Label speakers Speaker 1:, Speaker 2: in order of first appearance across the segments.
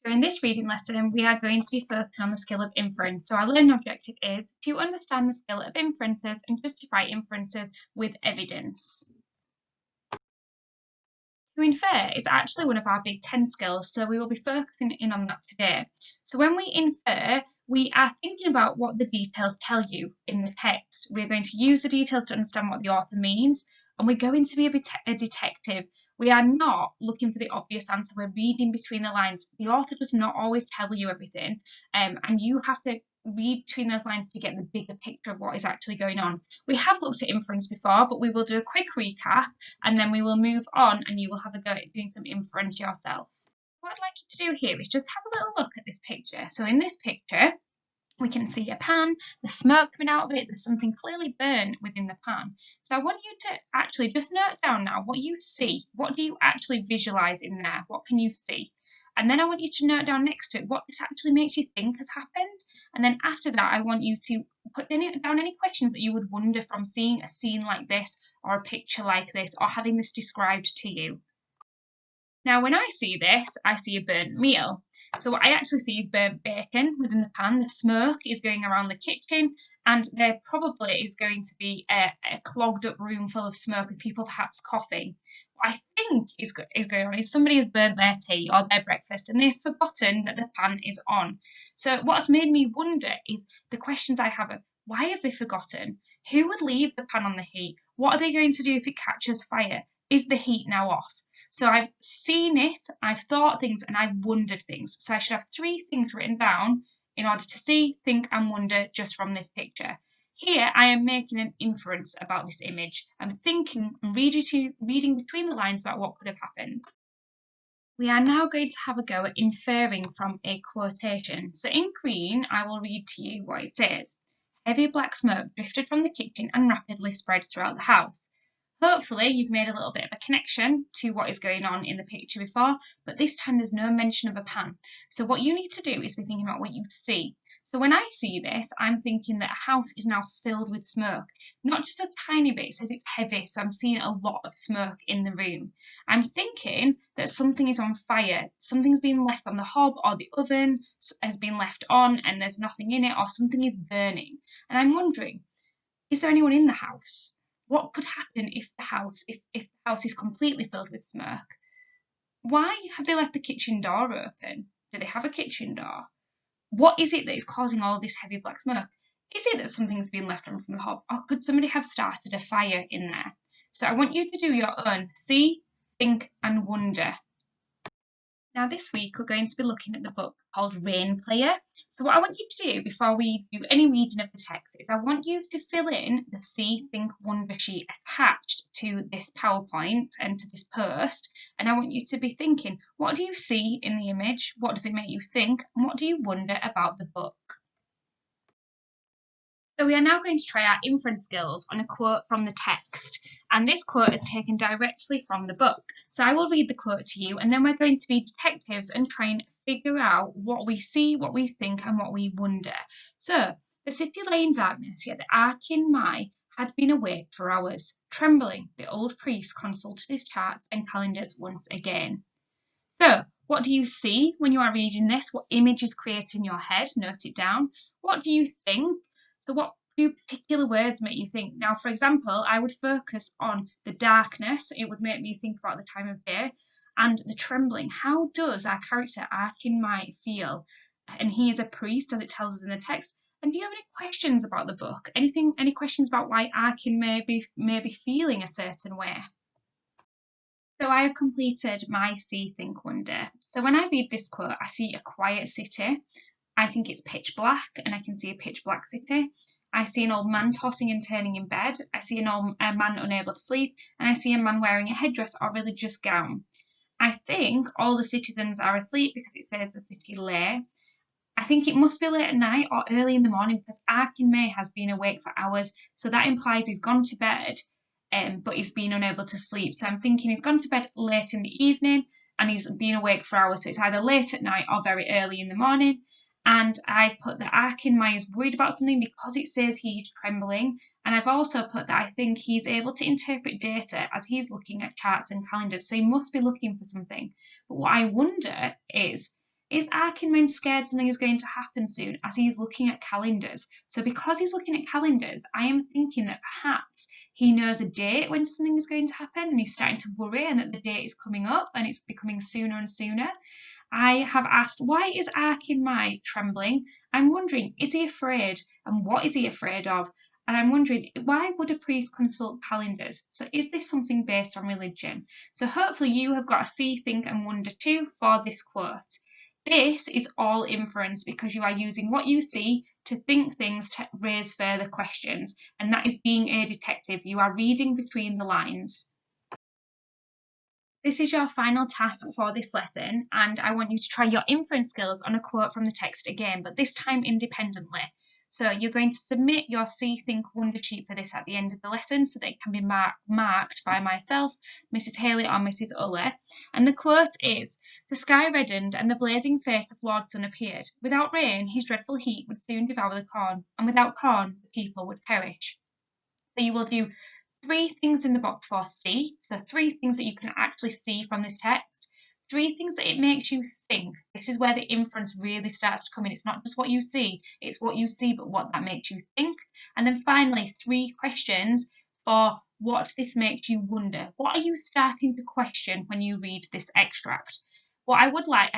Speaker 1: During this reading lesson, we are going to be focusing on the skill of inference. So our learning objective is to understand the skill of inferences and justify inferences with evidence. To infer is actually one of our big 10 skills, so we will be focusing in on that today. So when we infer, we are thinking about what the details tell you in the text. We're going to use the details to understand what the author means, and we're going to be a detective. We are not looking for the obvious answer. We're reading between the lines. The author does not always tell you everything, and you have to read between those lines to get the bigger picture of what is actually going on. We have looked at inference before, but we will do a quick recap and then we will move on and you will have a go at doing some inference yourself. What I'd like you to do here is just have a little look at this picture. So in this picture, we can see a pan, the smoke coming out of it, there's something clearly burnt within the pan. So I want you to actually just note down now what you see. What do you actually visualise in there? What can you see? And then I want you to note down next to it what this actually makes you think has happened. And then after that, I want you to put down any questions that you would wonder from seeing a scene like this or a picture like this or having this described to you. Now, when I see this, I see a burnt meal. So what I actually see is burnt bacon within the pan. The smoke is going around the kitchen, and there probably is going to be a clogged up room full of smoke with people perhaps coughing. What I think is going on is somebody has burnt their tea or their breakfast and they've forgotten that the pan is on. So what's made me wonder is the questions I have of why have they forgotten? Who would leave the pan on the heat? What are they going to do if it catches fire? Is the heat now off? So I've seen it, I've thought things, and I've wondered things. So I should have 3 things written down in order to see, think, and wonder just from this picture. Here I am making an inference about this image. I'm thinking and reading between the lines about what could have happened. We are now going to have a go at inferring from a quotation. So in green, I will read to you what it says. Heavy black smoke drifted from the kitchen and rapidly spread throughout the house. Hopefully you've made a little bit of a connection to what is going on in the picture before, but this time there's no mention of a pan. So what you need to do is be thinking about what you see. So when I see this, I'm thinking that a house is now filled with smoke. Not just a tiny bit, it says it's heavy, so I'm seeing a lot of smoke in the room. I'm thinking that something is on fire. Something's been left on the hob or the oven has been left on and there's nothing in it, or something is burning. And I'm wondering, is there anyone in the house? What could happen if the house is completely filled with smoke? Why have they left the kitchen door open? Do they have a kitchen door? What is it that is causing all this heavy black smoke? Is it that something's been left on from the hob? Or could somebody have started a fire in there? So I want you to do your own see, think, and wonder. Now this week we're going to be looking at the book called Rain Player. So what I want you to do before we do any reading of the text is I want you to fill in the See, Think, Wonder sheet attached to this PowerPoint and to this post. And I want you to be thinking, what do you see in the image? What does it make you think? And what do you wonder about the book? So we are now going to try our inference skills on a quote from the text. And this quote is taken directly from the book. So I will read the quote to you and then we're going to be detectives and try and figure out what we see, what we think and what we wonder. So the city lay in darkness, yet Arkin Mai had been awake for hours. Trembling, the old priest consulted his charts and calendars once again. So what do you see when you are reading this? What image is created in your head? Note it down. What do you think? So what do particular words make you think? Now, for example, I would focus on the darkness. It would make me think about the time of day. And the trembling. How does our character Arkin Mai feel? And he is a priest, as it tells us in the text. And do you have any questions about the book? Any questions about why Arkin may be feeling a certain way? So I have completed my See, Think, Wonder. So when I read this quote, I see a quiet city. I think it's pitch black and I can see a pitch black city. I see an old man tossing and turning in bed. I see a man unable to sleep, and I see a man wearing a headdress or religious gown. I think all the citizens are asleep because it says the city lay. I think it must be late at night or early in the morning because Arkin May has been awake for hours, so that implies he's gone to bed, but he's been unable to sleep. So I'm thinking he's gone to bed late in the evening and he's been awake for hours, so it's either late at night or very early in the morning. And I've put that Arkin Mai is worried about something because it says he's trembling. And I've also put that I think he's able to interpret data as he's looking at charts and calendars. So he must be looking for something. But what I wonder is, Is Arkinman scared something is going to happen soon as he's looking at calendars? So because he's looking at calendars, I am thinking that perhaps he knows a date when something is going to happen and he's starting to worry and that the date is coming up and it's becoming sooner and sooner. I have asked, why is Arkinmai trembling? I'm wondering, is he afraid? And what is he afraid of? And I'm wondering, why would a priest consult calendars? So is this something based on religion? So hopefully you have got a see, think and wonder too for this quote. This is all inference because you are using what you see to think things to raise further questions, and that is being a detective. You are reading between the lines. This is your final task for this lesson, and I want you to try your inference skills on a quote from the text again, but this time independently. So you're going to submit your See, Think, Wonder sheet for this at the end of the lesson so that it can be marked by myself, Mrs. Hayley or Mrs. Uller. And the quote is, "The sky reddened and the blazing face of Lord Sun appeared. Without rain, his dreadful heat would soon devour the corn, and without corn, the people would perish." So you will do 3 things in the box for see, so 3 things that you can actually see from this text, 3 things that it makes you think. This is where the inference really starts to come in. It's not just what you see, it's what you see, but what that makes you think. And then finally, 3 questions for what this makes you wonder. What are you starting to question when you read this extract? What I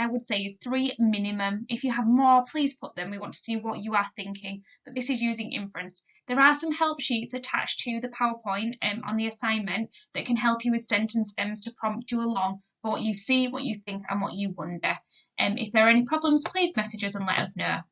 Speaker 1: would say is 3 minimum. If you have more, please put them. We want to see what you are thinking, but this is using inference. There are some help sheets attached to the PowerPoint on the assignment that can help you with sentence stems to prompt you along for what you see, what you think, and what you wonder. If there are any problems, please message us and let us know.